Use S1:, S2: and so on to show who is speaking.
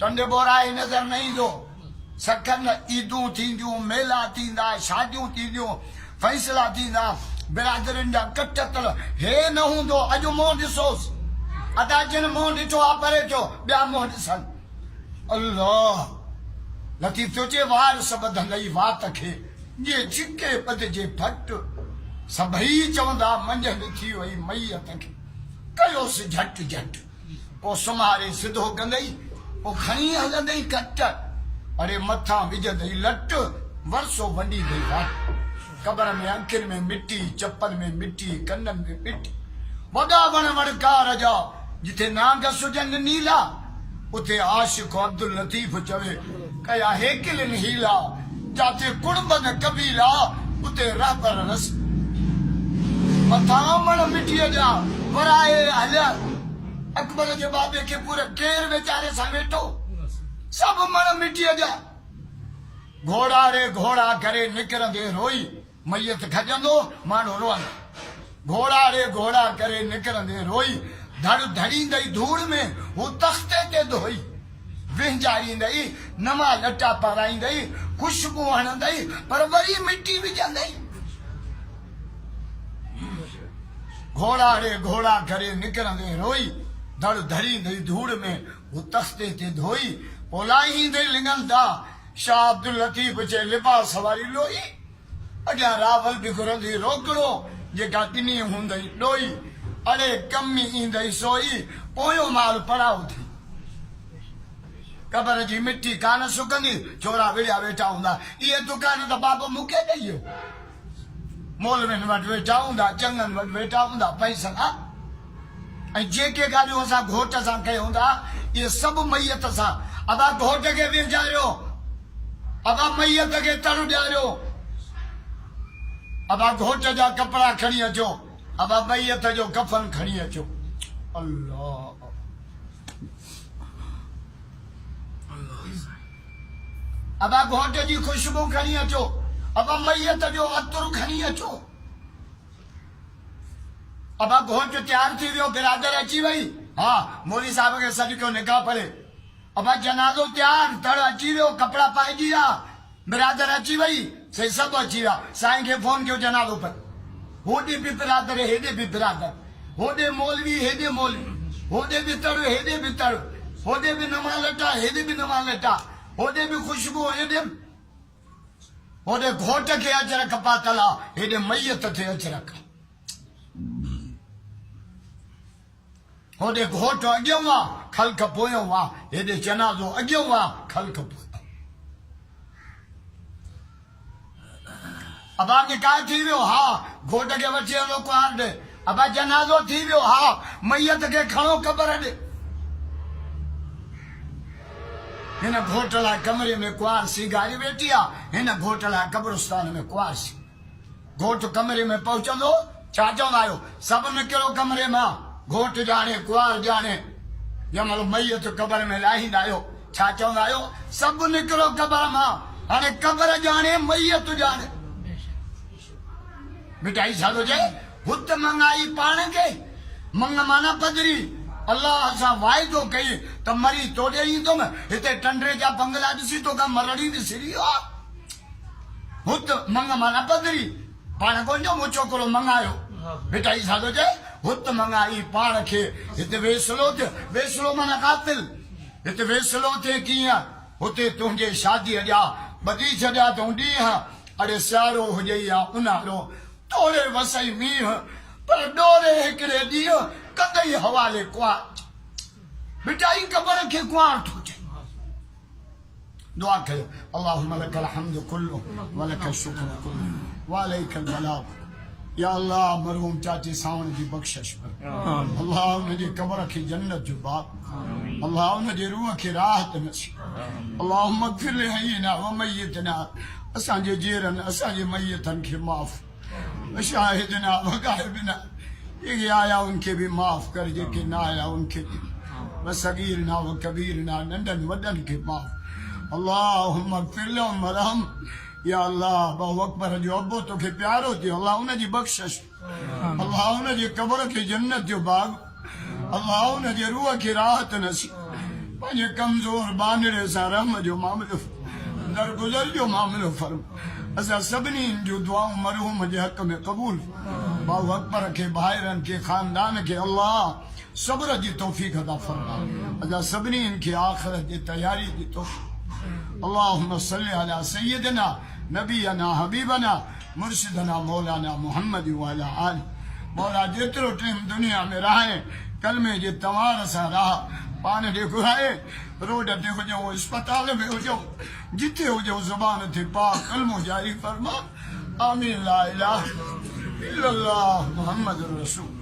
S1: टंडे बोराए नजर नहीं दो सकन ईदूं थींदियूं मेला थींदा शादियूं थींदियूं फैसला थींदा बिरादरनि जा कटतल हे न हूंदो अॼु मुंहुं ॾिसोसि अदा जिन मुंहुं ॾिठो आहे परे थियो ॿिया मुंहुं ॾिसनि अल्लाह लतीफ़ थो चए वार सभु ॿधंदई वात खे जीअं छिके ॿधिजे फट सभई चवंदा मंझंदि थी वई मैयत खे कयोसि झटि झटि पोइ सुम्हारे सिधो कंदई पोइ खणी हलंदई कट अरे मथां विझंदई लट वरसो वंडी गई वाट कबर में अखियुनि में मिट्टी चप्पल में मिट्टी कननि में मिट्टी वॾा वण वणकार जा जिथे नांग सुजनि नीला उते आशिक़ अब्दुल लतीफ़ चवे कया हेकिलिन हीला जाते कुड़बन कबीला उते रहबर रस मथां वण मिट्टीअ जा वराए हलिया अकबर जे बाबे खे पूरे केर वीचारे सां वेठो सब मण मिट्टीअ जा घोड़ा रे घोड़ा करे निकिरंदे रोई मैयत खजंदो माण्हू रोअंदो घोड़ा रे घोड़ा करे निकिरंदे रोई धड़ धड़ींदई धूड़ में हू तख्ते ते धोई विंजारींदई नवा लटा पाराईंदई खुशबू हणंदई पर वरी मिट्टी विझंदई घोड़ा रे घोड़ा करे निकिरंदे रोई धड़ धड़ींदई धूड़ में हू तख्ते ते धोई पोलाईंदे लिंगंदा शाह अब्दुल लतीफ़ जे लिबास वारी लोई अॻियां रावल बि घुरंदी रोकड़ो जेका ॾिनी हूंदई ॾोई अड़े कमी ईंदई सोई पोयो माल पड़ाव थी कबर जी मिट्टी कान सुकंदी छोरा विड़िया वेठा हूंदा इहे दुकान त बाबो मूंखे ॾेई मौलवियुनि वटि वेठा हूंदा चङनि वटि वेठा हूंदा पैसनि ऐं जेके ॻाल्हियूं असां घोट सां कयूं हूंदा इहे सभु मैयत सां अबा घोट खे विञायो अबा मैयत खे तड़ ॾियारियो अबा घोट जा कपिड़ा खणी अचो अबा मैयत जो कफन खणी अचो अल्लाह अबा घोट जी खुशबू खणी अचो अबा मैयत जो अतुर खणी अचो अबा घोट तैयार थी वियो बिरादर अची वई हाँ मौली साहब खे सॾु कयो निकाह पढ़े अबा जनाज़ो तैयार तड़ अची वियो कपड़ा पाइजी विया बिरादर अची वई से सभु अची विया साईं खे फोन कयो जनाज़ो पर होॾे बि बिरादर हेॾे बि बिरादर होॾे मौलवी हेॾे मौलवी होॾे बि तड़ हेॾे बि तड़ होॾे बि नवां लटा हेॾे बि नवां लटा होॾे बि खुशबू हेॾे होॾे घोट खे अजरक पातल आहे हेॾे मैयत थे अजरक होॾे घोट अॻियों आहे ख़ल्क़ पोयों आहे हेॾे जनाज़ो अॻियों आहे ख़ल्क़ पोयों अबा निकाह थी वियो हा घोट खे वठी हलो कुंवार ॾे अबा जनाज़ो थी वियो हा मैयत खे खणो क़बर ॾे हिन घोट लाइ कमरे में कुंवार सिंगारी वेठी आहे हिन घोट लाइ कब्रिस्तान में कुंवार सी घोट कमरे में पहुचंदो छा चवंदा आहियो सभु निकिरो कमरे मां घोट जाने कुंवार जाने जंहिंमहिल मैयत कबर में लाहींदा आहियो छा चवंदा आहियो सभु निकिरो कबर मां हाणे कबर जाने मैयत जाने मिठाई छा थो चए हुत मंगाई पाण खे मंग माना पधरी अल्लाह सां वाइदो कई त मरी तोड़े ईंदुमि हिते टंडरे जा बंगला ॾिसी तोखां मरड़ी ॾिसी रहियो आहे हुत मंग माना पधरी पाण कोन जो मूं छोकिरो मंगायो मिठाई छा थो चए हुत मंगाई पाण खे हिते वेसलो थियो वेसलो माना कातिल हिते वेसलो थिए कीअं हुते तुंहिंजे शादीअ जा ॿधी छॾिया तूं ॾींहं अड़े सियारो हुजे या ऊन्हारो तोड़े वसई मींहुं पर डोरे हिकिड़े ॾींहुं कंदई हवाले कुंवार मिठाई कबर खे कुंवार थो चए दुआ कयो अल्लाहुम्मा लकल हम्दु कुल्लु व लकल शुक्र कुल्लु व अलैकल बलाग या अल्लाह मरहूम चाची सावण जी बख्शिश कर अल्लाह उनजी कबर खे जन्नत जो बाग अल्लाह उनजी रूह खे राहत नसीब अल्लाहुम्मा इग़फिर लिहय्यिना व मय्यितना असांजे जीरनि असांजे मय्यतनि खे माफ़ शाहिदना व गाइबना ये आया उनके भी माफ कर जेके ना आया उनके व सगीरना व कबीरना नंदन वदन के माफ अल्लाहुम्मा इग़फिर लहुम वरहम या अल्लाह बहु अकबर जो अब्बो तोखे प्यारो थियो अल्लाह उनजी बख्शिश अल्लाह उनजी कबर खे जन्नत जो बाग अल्लाह उनजी रूह खे राहत नसीब पंहिंजे कमज़ोर बानड़े सां रहम जो मामिलो दरगुज़र जो मामिलो फर्म असां सभिनी जूं दुआऊं मरहूम जे हक़ में क़बूल बाऊ अकबर के भाइरनि के ख़ानदान के अल्लाह सब्र जी तौफ़ीक़ अता फरमा असां सभिनी खे आख़िरत जी तयारी जी तौफ़ीक़ अल्लाहुम्मा सल्लि अला सय्यदिना नबीना हबीबना मुर्शिदना मौलाना मुहम्मद व अला आलि मौला जेतिरो टाइम दुनिया में रहे कलमे जे तवार सां रहा पान ॾे घुराए रोड ते हुजो अस्पताल में हुजो जिथे हुजो ज़ुबान ते पाक कलमो जारी फरमा आमीन ला इलाहा इल्लल्लाह मुहम्मद रसूल